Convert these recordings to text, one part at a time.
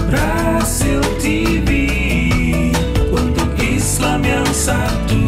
Rasil TV untuk Islam yang satu.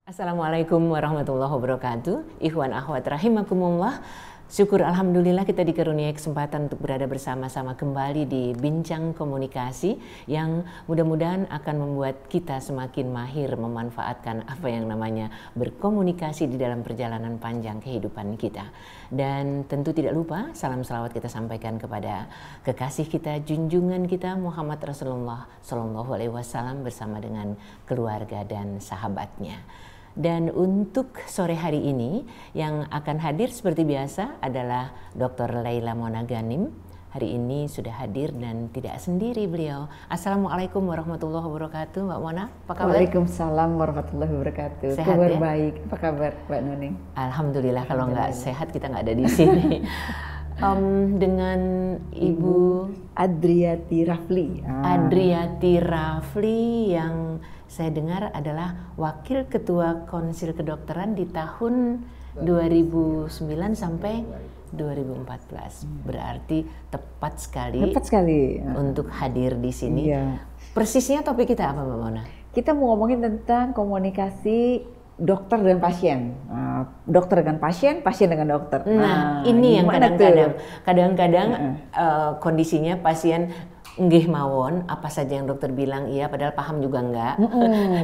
Assalamualaikum warahmatullahi wabarakatuh. Ikhwan akhwat rahimakumullah. Syukur alhamdulillah kita dikaruniai kesempatan untuk berada bersama-sama kembali di Bincang Komunikasi yang mudah-mudahan akan membuat kita semakin mahir memanfaatkan apa yang namanya berkomunikasi di dalam perjalanan panjang kehidupan kita. Dan tentu tidak lupa salam salawat kita sampaikan kepada kekasih kita, junjungan kita Muhammad Rasulullah Shallallahu Alaihi Wasallam bersama dengan keluarga dan sahabatnya. Dan untuk sore hari ini yang akan hadir seperti biasa adalah Dr. Laila Monaganim. Hari ini sudah hadir dan tidak sendiri beliau. Assalamualaikum warahmatullahi wabarakatuh, Mbak Mona. Apa kabar? Waalaikumsalam warahmatullahi wabarakatuh. Sehat kabar ya? Baik. Apa kabar, Mbak Nuning? Alhamdulillah, kalau nggak sehat kita nggak ada di sini. Dengan Ibu Adriati Rafli. Adriati Rafli yang saya dengar adalah Wakil Ketua Konsil Kedokteran di tahun 2009 sampai 2014. Berarti tepat sekali. Tepat sekali. Untuk hadir di sini. Iya. Persisnya topik kita apa, Mbak Mona? Kita mau ngomongin tentang komunikasi dokter dan pasien. Dokter dengan pasien, pasien dengan dokter. Nah, ini yang kadang-kadang kondisinya pasien nggih mawon apa saja yang dokter bilang iya padahal paham juga enggak.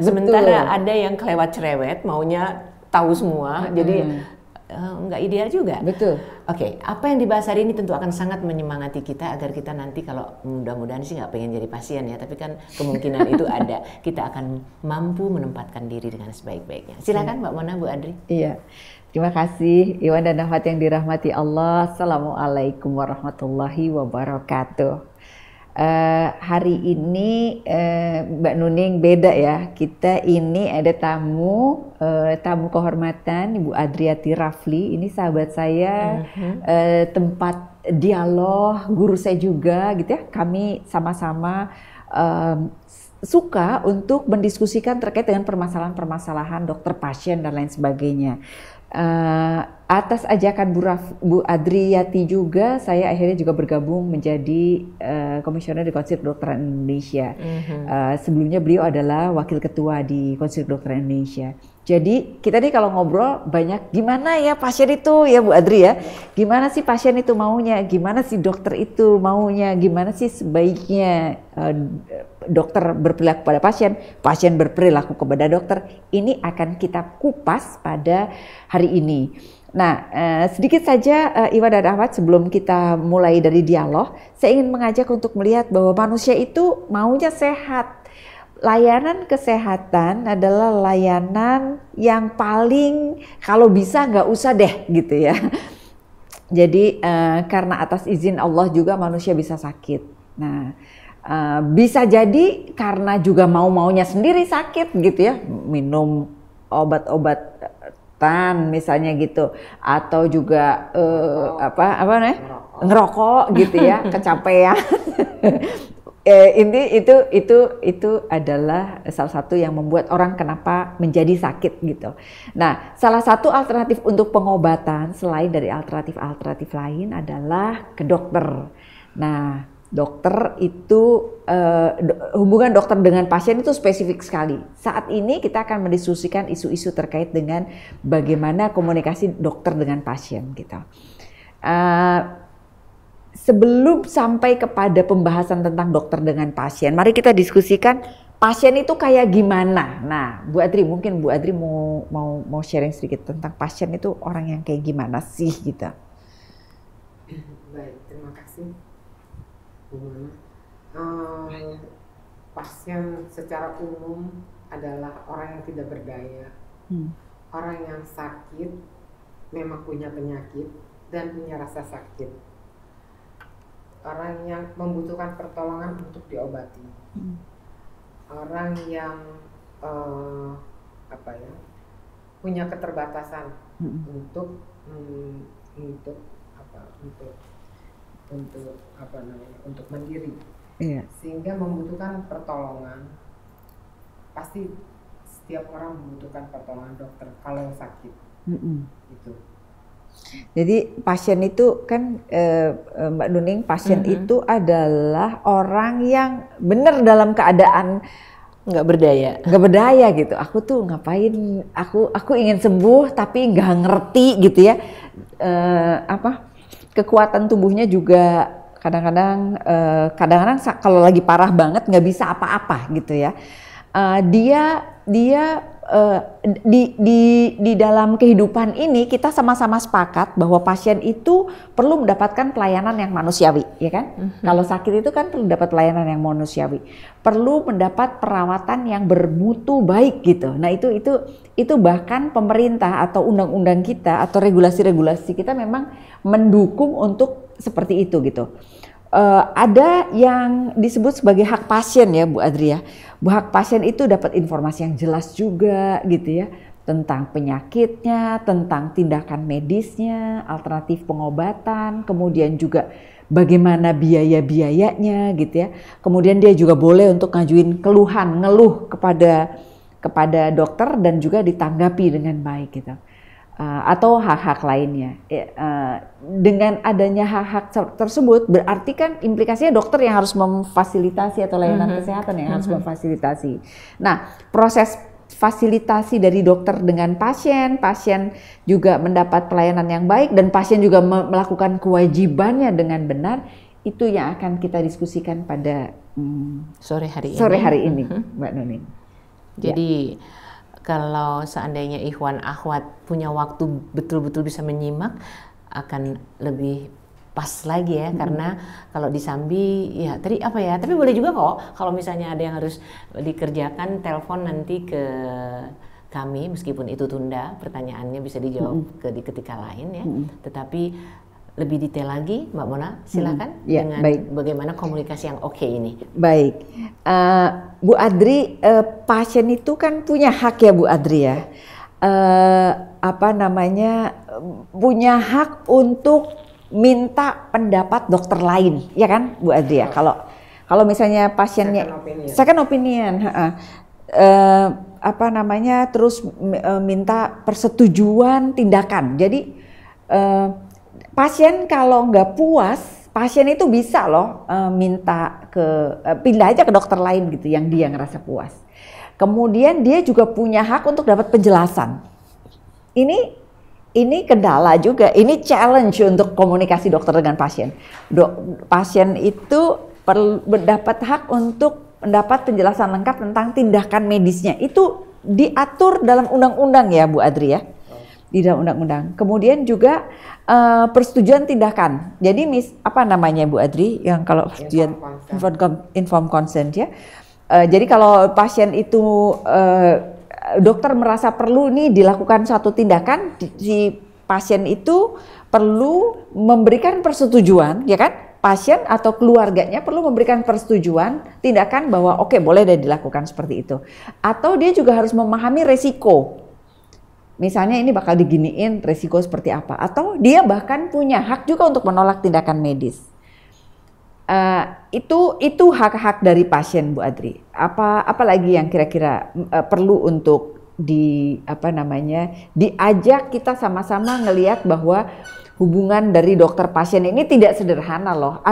Sementara ada yang kelewat cerewet maunya tahu semua jadi enggak ideal juga. Betul. Oke, apa yang dibahas hari ini tentu akan sangat menyemangati kita agar kita nanti kalau mudah-mudahan sih nggak pengen jadi pasien ya, tapi kan kemungkinan itu ada. Kita akan mampu menempatkan diri dengan sebaik-baiknya. Silakan Mbak Mona, Bu Adri. Iya. Terima kasih Iwan dan Nafat yang dirahmati Allah. Assalamualaikum warahmatullahi wabarakatuh. Hari ini Mbak Nuning beda ya. Kita ini ada tamu kehormatan Ibu Adriati Rafli. Ini sahabat saya, tempat dialog, guru saya juga gitu ya. Kami sama-sama suka untuk mendiskusikan terkait dengan permasalahan-permasalahan dokter pasien dan lain sebagainya. Atas ajakan Bu Adriati juga, saya akhirnya juga bergabung menjadi komisioner di Konsil Kedokteran Indonesia. Sebelumnya beliau adalah wakil ketua di Konsil Kedokteran Indonesia. Jadi kita nih kalau ngobrol banyak gimana ya pasien itu ya Bu Adri ya, gimana sih pasien itu maunya, gimana sih dokter itu maunya, gimana sih sebaiknya dokter berperilaku pada pasien, pasien berperilaku kepada dokter. Ini akan kita kupas pada hari ini. Nah, sedikit saja Iwan dan Ahmad sebelum kita mulai dari dialog, saya ingin mengajak untuk melihat bahwa manusia itu maunya sehat. Layanan kesehatan adalah layanan yang paling kalau bisa nggak usah deh gitu ya. Jadi karena atas izin Allah juga manusia bisa sakit. Nah, bisa jadi karena juga mau-maunya sendiri sakit gitu ya, minum obat-obatan misalnya gitu, atau juga ngerokok gitu ya, kecapean. Itu adalah salah satu yang membuat orang kenapa menjadi sakit gitu. Nah, salah satu alternatif untuk pengobatan selain dari alternatif lain adalah ke dokter. Nah, dokter itu hubungan dokter dengan pasien itu spesifik sekali. Saat ini kita akan mendiskusikan isu-isu terkait dengan bagaimana komunikasi dokter dengan pasien gitu. Sebelum sampai kepada pembahasan tentang dokter dengan pasien, mari kita diskusikan pasien itu kayak gimana. Nah, Bu Adri, mungkin Bu Adri mau sharing sedikit tentang pasien itu orang yang kayak gimana sih gitu. Baik, terima kasih Bu Mona. Pasien secara umum adalah orang yang tidak berdaya, orang yang sakit, memang punya penyakit dan punya rasa sakit. Orang yang membutuhkan pertolongan untuk diobati, orang yang punya keterbatasan untuk mandiri, sehingga membutuhkan pertolongan. Pasti setiap orang membutuhkan pertolongan dokter kalau yang sakit. Gitu. Jadi pasien itu kan Mbak Nuning, pasien itu adalah orang yang benar dalam keadaan nggak berdaya gitu. Aku tuh ngapain? Aku ingin sembuh tapi nggak ngerti gitu ya. Kekuatan tubuhnya juga kadang-kadang kalau lagi parah banget nggak bisa apa-apa gitu ya. Di dalam kehidupan ini kita sama-sama sepakat bahwa pasien itu perlu mendapatkan pelayanan yang manusiawi, ya kan? Kalau sakit itu kan perlu dapat pelayanan yang manusiawi, perlu mendapat perawatan yang bermutu baik gitu. Nah itu bahkan pemerintah atau undang-undang kita atau regulasi-regulasi kita memang mendukung untuk seperti itu gitu. Ada yang disebut sebagai hak pasien ya Bu Adri ya. Hak pasien itu dapat informasi yang jelas juga gitu ya, tentang penyakitnya, tentang tindakan medisnya, alternatif pengobatan, kemudian juga bagaimana biaya-biayanya gitu ya. Kemudian dia juga boleh untuk ngajuin ngeluh kepada dokter dan juga ditanggapi dengan baik gitu. Atau hak-hak lainnya. Dengan adanya hak-hak tersebut berarti kan implikasinya dokter yang harus memfasilitasi atau layanan kesehatan yang harus memfasilitasi. Nah, proses fasilitasi dari dokter dengan pasien juga mendapat pelayanan yang baik dan pasien juga melakukan kewajibannya dengan benar, itu yang akan kita diskusikan pada sore hari ini, Mbak Nuning. Jadi kalau seandainya ikhwan akhwat punya waktu betul-betul bisa menyimak akan lebih pas lagi ya, karena kalau di Sambi ya tapi boleh juga kok kalau misalnya ada yang harus dikerjakan, telepon nanti ke kami meskipun itu tunda, pertanyaannya bisa dijawab di ketika lain ya. Tetapi lebih detail lagi, Mbak Mona, silakan dengan baik. Bagaimana komunikasi yang oke ini. Baik, Bu Adri, pasien itu kan punya hak ya Bu Adri ya, punya hak untuk minta pendapat dokter lain, ya kan Bu Adri ya? Kalau misalnya pasiennya second opinion, terus minta persetujuan tindakan. Jadi pasien kalau nggak puas, pasien itu bisa loh minta pindah aja ke dokter lain gitu yang dia ngerasa puas. Kemudian dia juga punya hak untuk dapat penjelasan. Ini kendala juga, ini challenge untuk komunikasi dokter dengan pasien. Pasien itu perlu mendapat hak untuk mendapat penjelasan lengkap tentang tindakan medisnya. Itu diatur dalam undang-undang ya Bu Adri ya. Di dalam undang-undang. Kemudian juga persetujuan tindakan. Jadi Bu Adri yang kalau informed consent ya. Jadi kalau pasien itu dokter merasa perlu nih dilakukan suatu tindakan, si pasien itu perlu memberikan persetujuan, ya kan? Pasien atau keluarganya perlu memberikan persetujuan tindakan bahwa oke, boleh deh dilakukan seperti itu. Atau dia juga harus memahami resiko. Misalnya ini bakal diginiin, resiko seperti apa. Atau dia bahkan punya hak juga untuk menolak tindakan medis. Itu hak-hak dari pasien Bu Adri. Apalagi yang kira-kira perlu untuk diajak kita sama-sama ngelihat bahwa hubungan dari dokter pasien ini tidak sederhana loh.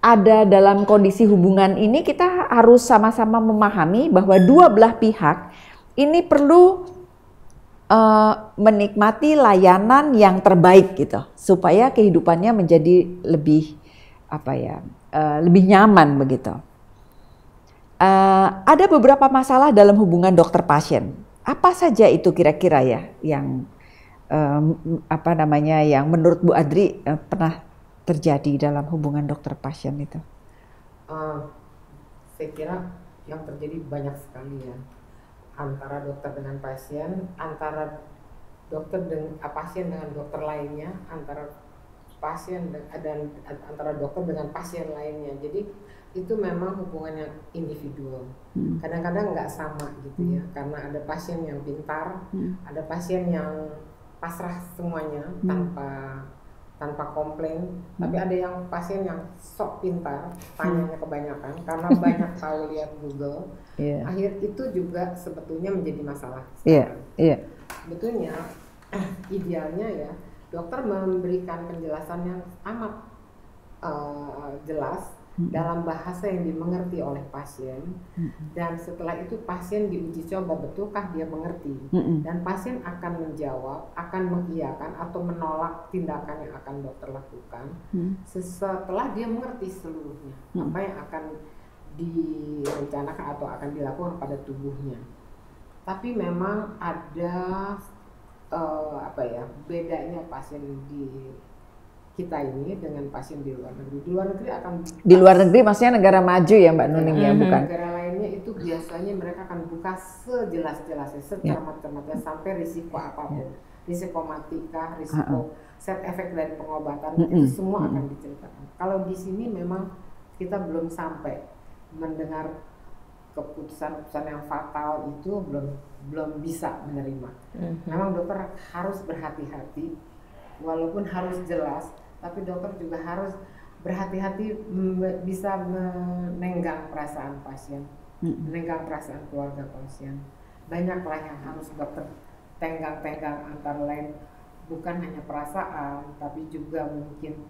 Ada dalam kondisi hubungan ini kita harus sama-sama memahami bahwa dua belah pihak ini perlu menikmati layanan yang terbaik gitu, supaya kehidupannya menjadi lebih lebih nyaman begitu. Ada beberapa masalah dalam hubungan dokter pasien. Apa saja itu kira-kira ya yang yang menurut Bu Adri pernah terjadi dalam hubungan dokter pasien itu? Saya kira yang terjadi banyak sekali ya, antara dokter dengan pasien, antara pasien dengan dokter lainnya, antara pasien dan antara dokter dengan pasien lainnya. Jadi itu memang hubungan yang individual. Kadang-kadang nggak sama gitu ya, karena ada pasien yang pintar, ada pasien yang pasrah semuanya tanpa tanpa komplain. Tapi ada yang pasien yang sok pintar, tanyanya kebanyakan karena banyak tahu lihat Google. Akhir itu juga sebetulnya menjadi masalah. Sebetulnya idealnya ya dokter memberikan penjelasan yang amat jelas dalam bahasa yang dimengerti oleh pasien, dan setelah itu pasien diuji coba betulkah dia mengerti, dan pasien akan menjawab, akan mengiyakan atau menolak tindakan yang akan dokter lakukan setelah dia mengerti seluruhnya apa yang akan direncanakan atau akan dilakukan pada tubuhnya. Tapi memang ada bedanya pasien di kita ini dengan pasien di luar negeri. Di luar negeri di luar negeri maksudnya negara maju ya Mbak Nuning ya, bukan? Negara lainnya itu biasanya mereka akan buka sejelas-jelasnya, secermat-cermatnya sampai risiko apapun, risiko mati kah, risiko side effect dari pengobatan, itu semua akan diceritakan. Kalau di sini memang kita belum sampai mendengar keputusan-keputusan yang fatal, itu belum bisa menerima. Memang dokter harus berhati-hati, walaupun harus jelas, tapi dokter juga harus berhati-hati bisa menenggang perasaan pasien, menenggang perasaan keluarga pasien. Banyaklah yang harus dokter tenggang-tenggang, antara lain bukan hanya perasaan, tapi juga mungkin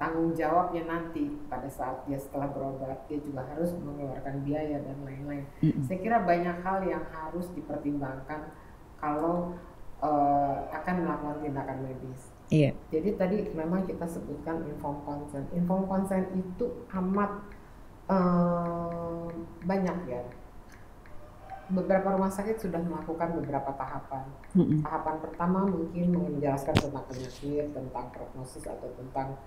tanggung jawabnya nanti pada saat dia setelah berobat, dia juga harus mengeluarkan biaya dan lain-lain. Saya kira banyak hal yang harus dipertimbangkan kalau akan melakukan tindakan medis. Jadi tadi memang kita sebutkan informed consent. Informed consent itu amat banyak ya. Beberapa rumah sakit sudah melakukan beberapa tahapan. Tahapan pertama mungkin menjelaskan tentang penyakit, tentang prognosis atau tentang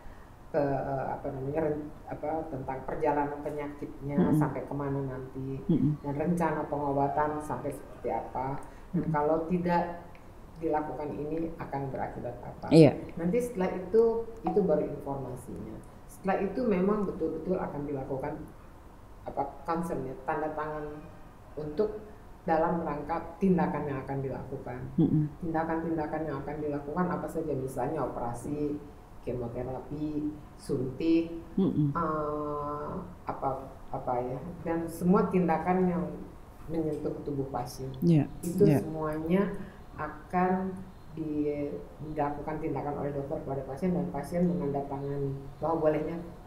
tentang perjalanan penyakitnya sampai kemana nanti, dan rencana pengobatan sampai seperti apa. Dan kalau tidak dilakukan ini akan berakibat apa. Nanti setelah itu baru informasinya. Setelah itu memang betul-betul akan dilakukan consent, tanda tangan untuk dalam rangka tindakan yang akan dilakukan. Tindakan-tindakan yang akan dilakukan apa saja, misalnya operasi, kemoterapi, suntik, dan semua tindakan yang menyentuh tubuh pasien. Itu semuanya akan dilakukan tindakan oleh dokter kepada pasien, dan pasien menandatangani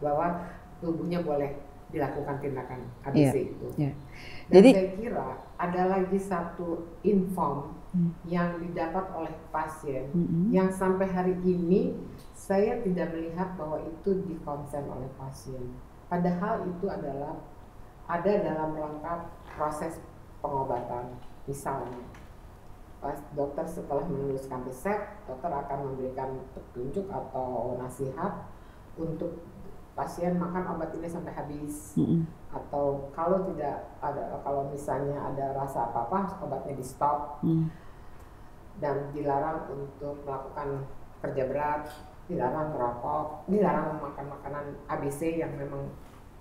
bahwa tubuhnya boleh dilakukan tindakan ABC itu. Dan jadi saya kira ada lagi satu inform yang didapat oleh pasien yang sampai hari ini saya tidak melihat bahwa itu dikonsen oleh pasien. Padahal itu adalah ada dalam rangka proses pengobatan. Misalnya pas dokter setelah menuliskan resep, dokter akan memberikan petunjuk atau nasihat untuk pasien makan obat ini sampai habis, atau kalau misalnya ada rasa apa-apa, obatnya di stop, dan dilarang untuk melakukan kerja berat, dilarang merokok, dilarang makan makanan ABC yang memang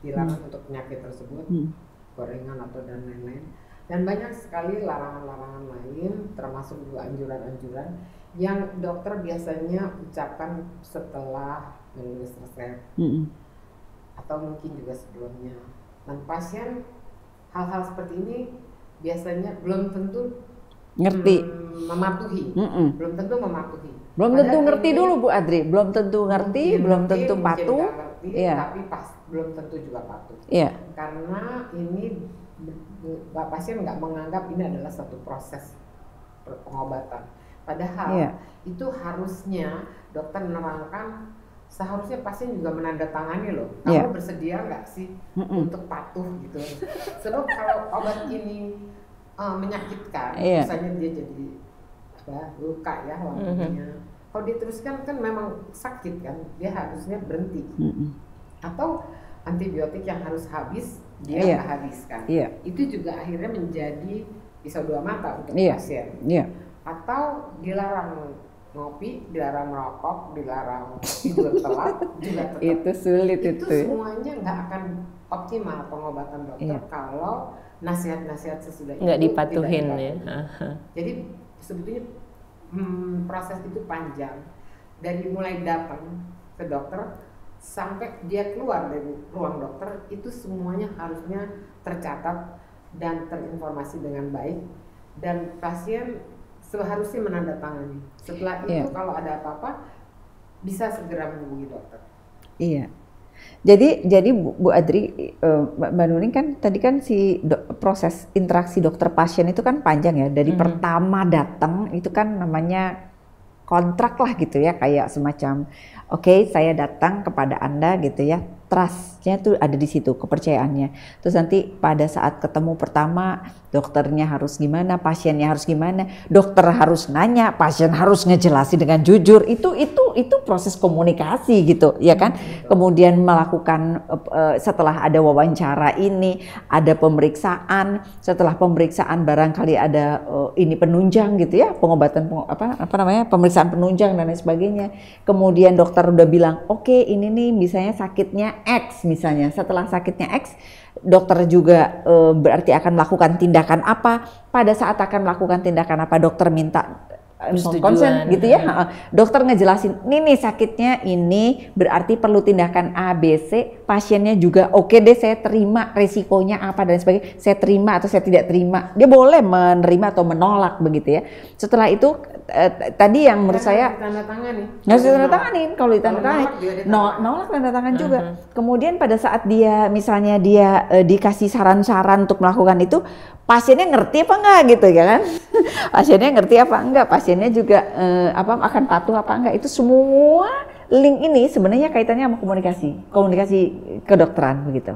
dilarang untuk penyakit tersebut, gorengan atau dan lain-lain. Dan banyak sekali larangan-larangan lain, termasuk juga anjuran-anjuran yang dokter biasanya ucapkan setelah menulis resep, atau mungkin juga sebelumnya. Dan pasien hal-hal seperti ini biasanya belum tentu ngerti, mematuhi, belum tentu mematuhi. Belum tentu ngerti dulu Bu Adri, belum tentu ngerti, belum tentu patuh, tapi belum tentu juga patuh. Karena ini pasien nggak menganggap ini adalah satu proses pengobatan. Padahal itu harusnya dokter menerangkan, seharusnya pasien juga menandatangani loh. Kamu bersedia nggak sih untuk patuh gitu? Sebab kalau obat ini menyakitkan, misalnya dia jadi luka ya lambungnya. Kalau diteruskan kan memang sakit kan, dia harusnya berhenti. Atau antibiotik yang harus habis dia nggak habiskan. Itu juga akhirnya menjadi pisau dua mata untuk pasien. Atau dilarang ngopi, dilarang merokok, dilarang tidur telat juga tetap. Itu sulit itu semuanya nggak akan optimal pengobatan dokter kalau nasihat-nasihat sesudah itu nggak dipatuhin ya. Jadi sebetulnya proses itu panjang. dari mulai datang ke dokter sampai dia keluar dari ruang dokter itu semuanya harusnya tercatat dan terinformasi dengan baik, dan pasien seharusnya menandatangani. Setelah itu kalau ada apa-apa bisa segera menghubungi dokter. Iya. Jadi Bu Adri, Mbak Nuning kan tadi kan proses interaksi dokter pasien itu kan panjang ya, dari pertama datang itu kan namanya kontrak lah gitu ya, kayak semacam oke, saya datang kepada Anda gitu ya, trust-nya tuh ada di situ, kepercayaannya. Terus nanti pada saat ketemu pertama, dokternya harus gimana, pasiennya harus gimana, dokter harus nanya, pasien harus ngejelasin dengan jujur. Itu proses komunikasi gitu, ya kan? Kemudian melakukan setelah ada wawancara ini, ada pemeriksaan. Setelah pemeriksaan barangkali ada ini penunjang gitu ya, pengobatan pemeriksaan penunjang dan lain sebagainya. Kemudian dokter udah bilang, oke, ini nih misalnya sakitnya X misalnya. Setelah sakitnya X, dokter juga berarti akan melakukan tindakan apa. Pada saat akan melakukan tindakan apa, dokter minta konsen gitu ya. Dokter ngejelasin, nih sakitnya ini berarti perlu tindakan A, B, C. Pasiennya juga oke deh, saya terima resikonya apa dan sebagainya. Saya terima atau saya tidak terima. Dia boleh menerima atau menolak begitu ya. Setelah itu tadi yang menurut saya nggak harus ditandatangani. Kalau ditandatangani nolak tanda tangan juga. Kemudian pada saat dia misalnya dia dikasih saran-saran untuk melakukan itu, pasiennya ngerti apa enggak gitu ya kan? Pasiennya ngerti apa enggak? Pasiennya juga akan patuh apa enggak? Itu semua link ini sebenarnya kaitannya sama komunikasi kedokteran begitu.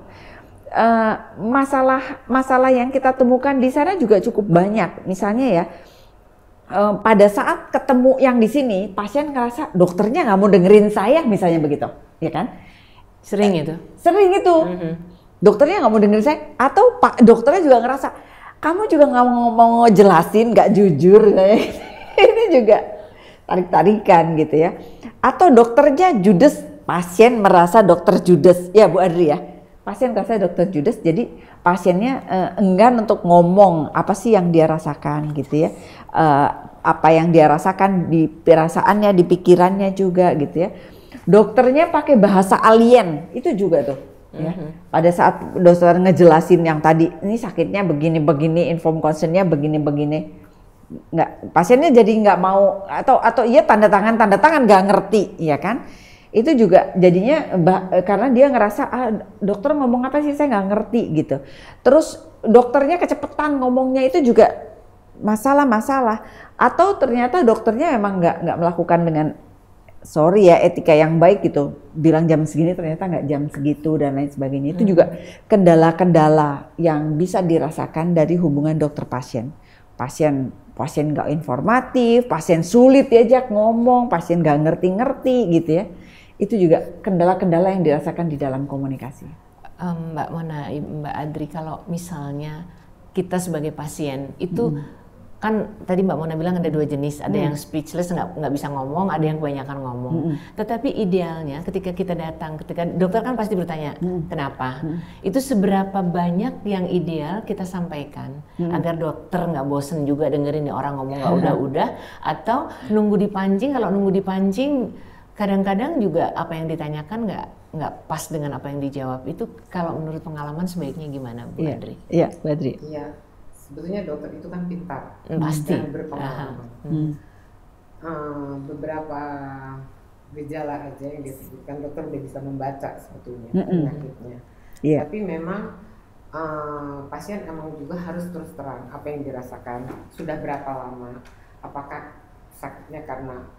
Masalah yang kita temukan di sana juga cukup banyak. Misalnya ya, pada saat ketemu yang di sini, pasien ngerasa dokternya nggak mau dengerin saya, misalnya begitu, ya kan? Sering itu. Dokternya nggak mau dengerin saya, atau dokternya juga ngerasa kamu juga nggak mau jelasin, nggak jujur, ini juga tarik-tarikan gitu ya. Atau dokternya judes, pasien merasa dokter judes, ya Bu Adri ya. Pasien merasa dokter judes, jadi pasiennya enggan untuk ngomong apa sih yang dia rasakan gitu ya. Apa yang dia rasakan di perasaannya, di pikirannya juga gitu ya. Dokternya pakai bahasa alien, itu juga tuh. Ya. Pada saat dokter ngejelasin yang tadi, ini sakitnya begini-begini, inform concernnya begini-begini, nggak, pasiennya jadi nggak mau atau iya tanda tangan nggak ngerti, ya kan? Itu juga jadinya karena dia ngerasa dokter ngomong apa sih saya nggak ngerti gitu. Terus dokternya kecepatan ngomongnya, itu juga masalah. Atau ternyata dokternya memang nggak melakukan dengan sorry ya etika yang baik gitu, bilang jam segini ternyata nggak jam segitu dan lain sebagainya. Itu juga kendala-kendala yang bisa dirasakan dari hubungan dokter pasien nggak informatif, pasien sulit diajak ngomong, pasien nggak ngerti gitu ya. Itu juga kendala-kendala yang dirasakan di dalam komunikasi. Mbak Mona, Mbak Adri, kalau misalnya kita sebagai pasien itu kan tadi Mbak Mona bilang ada dua jenis, ada yang speechless nggak bisa ngomong, ada yang kebanyakan ngomong. Tetapi idealnya ketika kita datang, ketika dokter kan pasti bertanya kenapa, itu seberapa banyak yang ideal kita sampaikan agar dokter nggak bosen juga dengerin nih orang ngomong nggak udah, atau nunggu dipancing. Kalau nunggu dipancing kadang-kadang juga apa yang ditanyakan nggak pas dengan apa yang dijawab. Itu kalau menurut pengalaman sebaiknya gimana Bu Adri? Iya, Bu Adri. Iya, sebetulnya dokter itu kan pintar pasti dan berpengalaman. Beberapa gejala aja yang disebutkan dokter udah bisa membaca sebetulnya penyakitnya. Tapi memang pasien emang juga harus terus terang apa yang dirasakan, sudah berapa lama, apakah sakitnya karena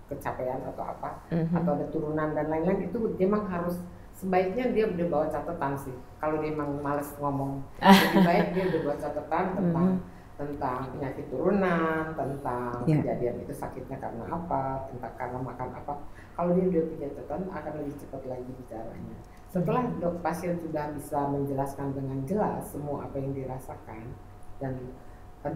kecapean atau apa, atau ada turunan dan lain-lain. Itu memang harus, sebaiknya dia udah bawa catatan sih. Kalau dia memang malas ngomong, lebih baik dia udah bawa catatan tentang penyakit turunan, tentang kejadian itu sakitnya karena apa, tentang karena makan apa. Kalau dia udah punya catatan akan lebih cepat lagi bicaranya. Setelah pasien sudah bisa menjelaskan dengan jelas semua apa yang dirasakan dan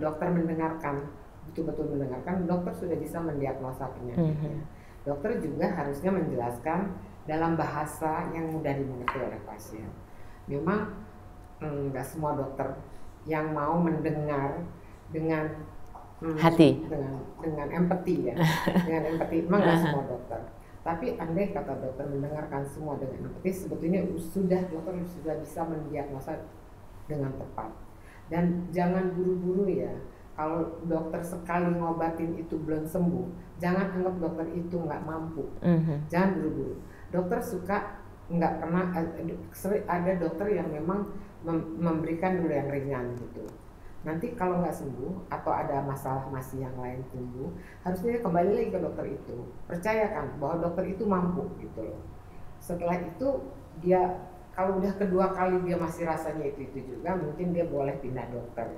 dokter mendengarkan, betul-betul mendengarkan, dokter sudah bisa mendiagnosa penyakitnya. Dokter juga harusnya menjelaskan dalam bahasa yang mudah dimengerti oleh pasien. Memang nggak semua dokter yang mau mendengar dengan hati. Dengan empati ya, dengan empati. Memang nggak semua dokter. Tapi andai kata dokter mendengarkan semua dengan empati, sebetulnya dokter sudah bisa mendiagnosa dengan tepat. Dan jangan buru-buru ya. Kalau dokter sekali ngobatin itu belum sembuh, jangan anggap dokter itu nggak mampu. Jangan buru-buru. Dokter suka nggak pernah ada dokter yang memang memberikan dulu yang ringan gitu. Nanti kalau nggak sembuh atau ada masalah masih yang lain tumbuh, harusnya kembali lagi ke dokter itu. Percayakan bahwa dokter itu mampu gitu loh. Setelah itu dia kalau udah kedua kali dia masih rasanya itu juga, mungkin dia boleh pindah dokter.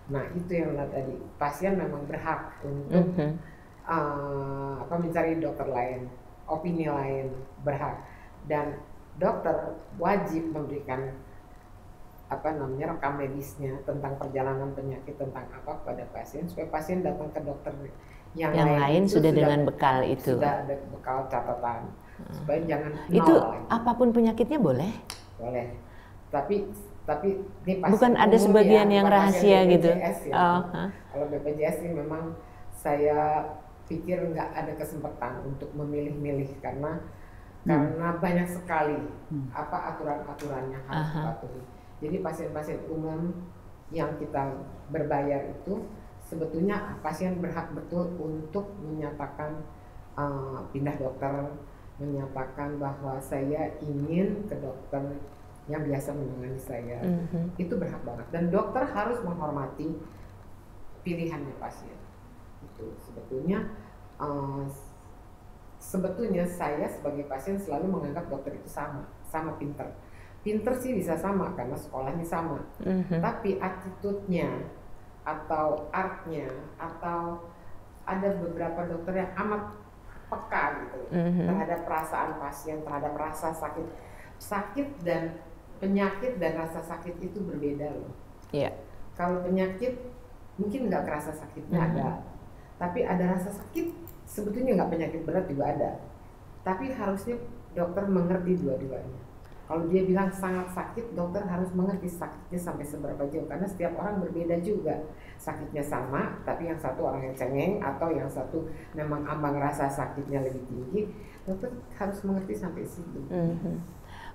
Nah itu yang tadi, pasien memang berhak untuk mencari dokter lain, opini lain, berhak. Dan dokter wajib memberikan rekam medisnya tentang perjalanan penyakit tentang apa kepada pasien, supaya pasien datang ke dokter yang lain sudah dengan bekal itu. Sudah ada bekal catatan. Supaya jangan itu lagi. Apapun penyakitnya boleh? Boleh. Tapi ini pasien bukan ada sebagian yang rahasia gitu. Kalau BPJS ini memang saya pikir nggak ada kesempatan untuk memilih-milih karena banyak sekali aturan-aturan yang harus dipatuhi. Jadi pasien-pasien umum yang kita berbayar itu sebetulnya pasien berhak betul untuk menyatakan pindah dokter, menyatakan bahwa saya ingin ke dokter yang biasa menangani saya. Itu berhak banget. Dan dokter harus menghormati pilihannya pasien. Itu sebetulnya saya sebagai pasien selalu menganggap dokter itu sama pinter. Pinter sih bisa sama karena sekolahnya sama, tapi attitude-nya atau art-nya atau ada beberapa dokter yang amat peka gitu terhadap perasaan pasien, terhadap rasa sakit dan penyakit dan rasa sakit itu berbeda loh. Kalau penyakit mungkin nggak kerasa sakitnya ada, tapi ada rasa sakit sebetulnya nggak penyakit berat juga ada, tapi harusnya dokter mengerti dua-duanya. Kalau dia bilang sangat sakit, dokter harus mengerti sakitnya sampai seberapa jauh. Karena setiap orang berbeda juga. Sakitnya sama, tapi yang satu orang yang cengeng atau yang satu memang ambang rasa sakitnya lebih tinggi. Dokter harus mengerti sampai situ.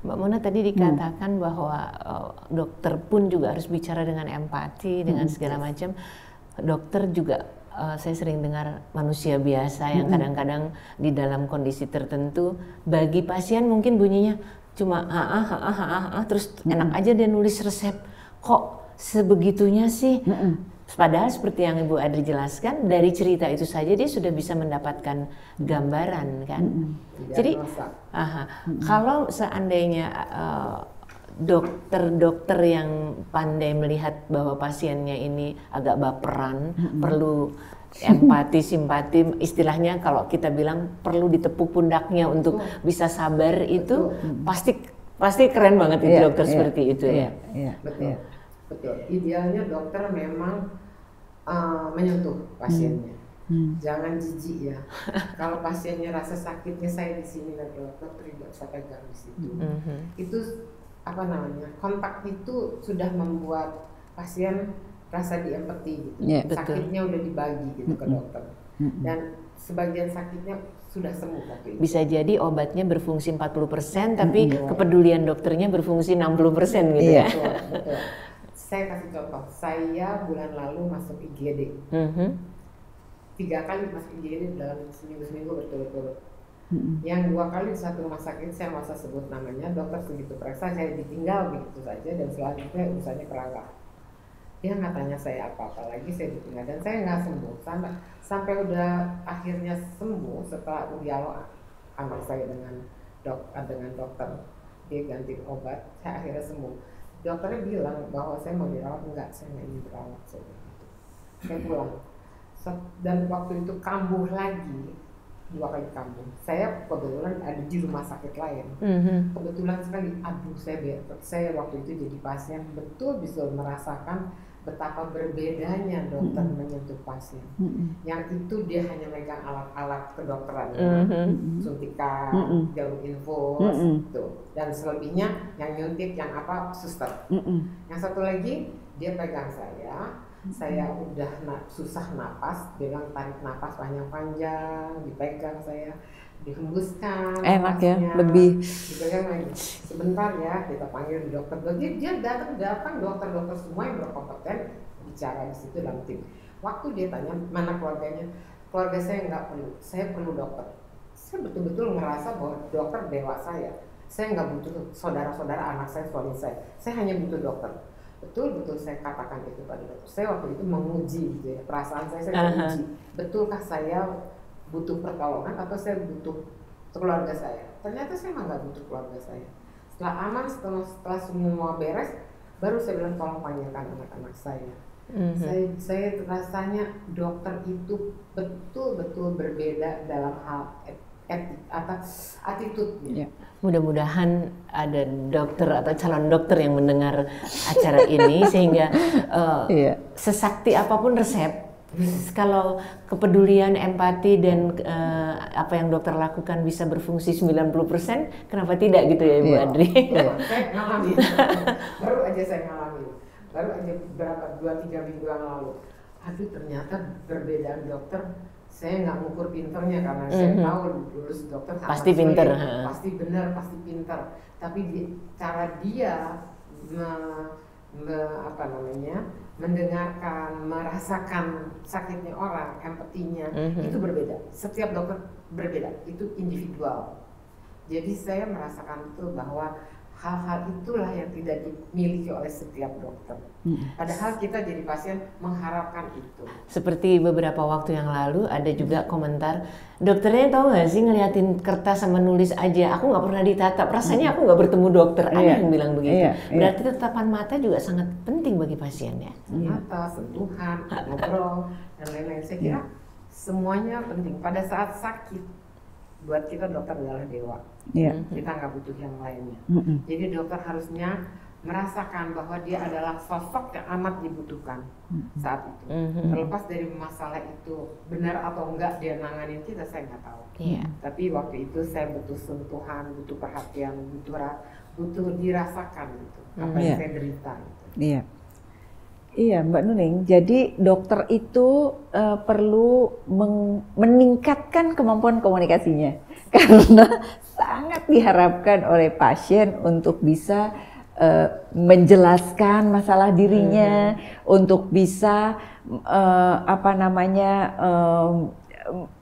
Mbak Mona tadi dikatakan bahwa dokter pun juga harus bicara dengan empati, dengan segala macam. Dokter juga saya sering dengar manusia biasa yang kadang-kadang di dalam kondisi tertentu bagi pasien mungkin bunyinya cuma terus enak aja dia nulis resep, kok sebegitunya sih. Padahal seperti yang Ibu Adri jelaskan, dari cerita itu saja dia sudah bisa mendapatkan gambaran kan. Jadi kalau seandainya dokter-dokter yang pandai melihat bahwa pasiennya ini agak baperan, perlu empati, simpati, istilahnya kalau kita bilang perlu ditepuk pundaknya untuk bisa sabar, itu pasti keren banget itu dokter seperti itu ya. Betul. Idealnya dokter memang menyentuh pasiennya. Jangan jijik ya. Kalau pasiennya rasa sakitnya saya di sini dan dokter tidak saya pegang di situ. Itu kontak itu sudah membuat pasien rasa diempati gitu. Sakitnya udah dibagi gitu ke dokter. Dan sebagian sakitnya sudah sembuh waktu itu. Bisa jadi obatnya berfungsi 40%, tapi kepedulian dokternya berfungsi 60% gitu ya. Betul. Saya kasih contoh, saya bulan lalu masuk IGD. 3 kali masuk IGD dalam seminggu berturut-turut. Yang 2 kali di satu rumah sakit, saya masa sebut namanya, dokter segitu periksa saya ditinggal begitu saja dan selanjutnya urusannya kerangka. Dia nggak tanya saya apa-apa lagi, saya ditinggal dan saya nggak sembuh sampai udah akhirnya sembuh setelah dialog anak saya dengan dokter, dia ganti obat, saya akhirnya sembuh. Dokternya bilang bahwa saya mau dirawat, enggak, saya nggak ingin dirawat, saya pulang. Dan waktu itu kambuh lagi, 2 kali kambuh. Saya kebetulan ada di rumah sakit lain. Kebetulan sekali, saya waktu itu jadi pasien betul bisa merasakan betapa berbedanya dokter menyentuh pasien. Yang itu dia hanya megang alat-alat kedokteran, suntikan, jarum infus, dan selebihnya yang nyuntik, yang suster. Yang satu lagi dia pegang saya, Saya udah susah napas, dia bilang tarik napas panjang-panjang, dipegang saya, dihembuskan. Enak ya, napasnya, lebih. dipegang lagi. Sebentar ya, kita panggil dokter. Dia datang dokter-dokter semua yang berkompeten bicara di situ dalam tim. Waktu dia tanya mana keluarganya, keluarga saya nggak perlu, saya perlu dokter. Saya betul-betul ngerasa bahwa dokter dewa saya. Saya nggak butuh saudara-saudara anak saya, suami saya hanya butuh dokter. Betul-betul saya katakan itu pada dokter. Saya waktu itu menguji gitu ya, perasaan saya menguji. Betulkah saya butuh pertolongan atau saya butuh keluarga saya? Ternyata saya nggak butuh keluarga saya. Setelah aman, setelah semua beres, baru saya bilang tolong panggilkan anak-anak saya. Saya rasanya dokter itu betul-betul berbeda dalam hal attitude-nya. Mudah-mudahan ada dokter atau calon dokter yang mendengar acara ini sehingga sesakti apapun resep, kalau kepedulian, empati dan apa yang dokter lakukan bisa berfungsi 90%, kenapa tidak gitu ya Ibu Adri? Saya ngalamin, baru aja berapa 2-3 minggu yang lalu. Aduh ternyata perbedaan dokter. Saya nggak ngukur pinternya karena saya tahu lulus dokter pasti pinter, pasti benar, pasti pinter. Tapi cara dia mendengarkan, merasakan sakitnya orang, empatinya itu berbeda. Setiap dokter berbeda, itu individual. Jadi saya merasakan itu bahwa hal-hal itulah yang tidak dimiliki oleh setiap dokter. Padahal kita jadi pasien mengharapkan itu. Seperti beberapa waktu yang lalu ada juga komentar, dokternya tahu nggak sih ngeliatin kertas sama nulis aja, aku nggak pernah ditatap, rasanya aku nggak bertemu dokter. Ada yang bilang begitu. Berarti tatapan mata juga sangat penting bagi pasien ya. Mata, sentuhan, ngobrol dan lain-lain. Saya kira semuanya penting. Pada saat sakit, buat kita dokter adalah dewa. Kita nggak butuh yang lainnya. Jadi dokter harusnya merasakan bahwa dia adalah sosok yang amat dibutuhkan saat itu. Terlepas dari masalah itu benar atau enggak dia nanganin kita, saya nggak tahu. Tapi waktu itu saya butuh sentuhan, butuh perhatian, butuh dirasakan gitu apa yang saya derita. Gitu. Iya Mbak Nuning, jadi dokter itu perlu meningkatkan kemampuan komunikasinya karena sangat diharapkan oleh pasien untuk bisa menjelaskan masalah dirinya, untuk bisa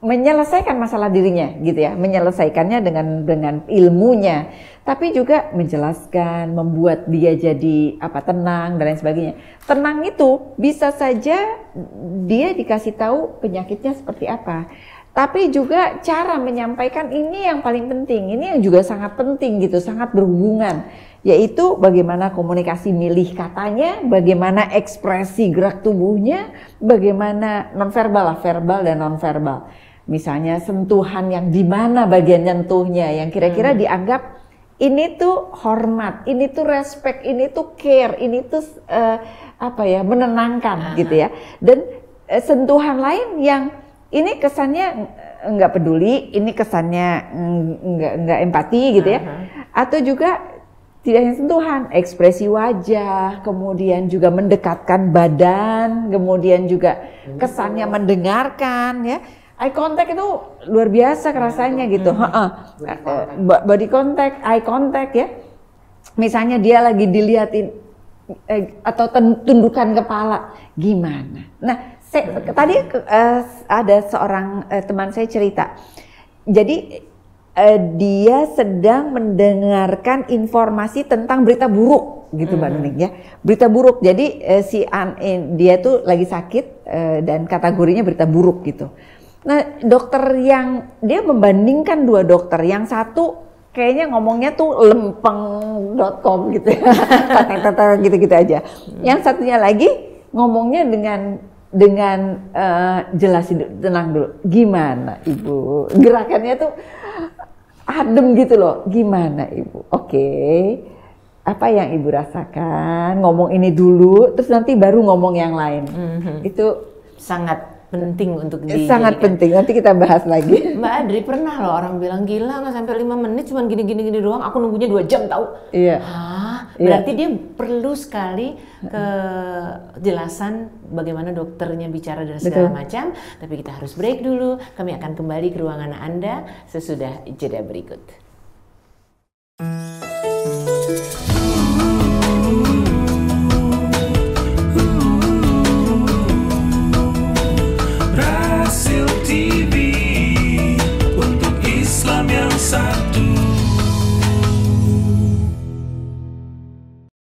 menyelesaikan masalah dirinya gitu ya, menyelesaikannya dengan ilmunya, tapi juga menjelaskan, membuat dia jadi tenang dan lain sebagainya. Tenang itu bisa saja dia dikasih tahu penyakitnya seperti apa, tapi juga cara menyampaikan ini yang paling penting, ini yang juga sangat penting gitu, sangat berhubungan, yaitu bagaimana komunikasi milih katanya, bagaimana ekspresi gerak tubuhnya, bagaimana nonverbal, verbal dan nonverbal. Misalnya sentuhan yang di mana bagian nyentuhnya yang kira-kira dianggap ini tuh hormat, ini tuh respect, ini tuh care, ini tuh menenangkan gitu ya. Dan sentuhan lain yang ini kesannya nggak peduli, ini kesannya nggak empati gitu ya. Atau juga tidak hanya sentuhan, ekspresi wajah, kemudian juga mendekatkan badan, kemudian juga kesannya mendengarkan ya. Eye contact itu luar biasa rasanya gitu. Body contact, eye contact ya. Misalnya dia lagi dilihatin atau tundukan kepala, gimana? Nah, tadi ada seorang teman saya cerita. Jadi dia sedang mendengarkan informasi tentang berita buruk gitu Mbak Nuning ya. Berita buruk. Jadi dia tuh lagi sakit dan kategorinya berita buruk gitu. Nah, dokter yang dia membandingkan dua dokter, yang satu kayaknya ngomongnya tuh lempeng.com gitu ya. Gitu-gitu aja. Yang satunya lagi ngomongnya dengan jelasin, tenang dulu. Gimana Ibu? Gerakannya tuh adem gitu loh. Gimana Ibu? Oke. Apa yang Ibu rasakan? Ngomong ini dulu, terus nanti baru ngomong yang lain. Itu sangat penting untuk sangat penting. Nanti kita bahas lagi. Mbak Adri, pernah loh orang bilang, gila nggak sampai 5 menit, cuman gini doang. Aku nunggunya 2 jam tahu. Iya. Berarti dia perlu sekali kejelasan bagaimana dokternya bicara dan segala macam. Tapi kita harus break dulu. Kami akan kembali ke ruangan Anda sesudah jeda berikut. Rasil TV untuk Islam yang satu.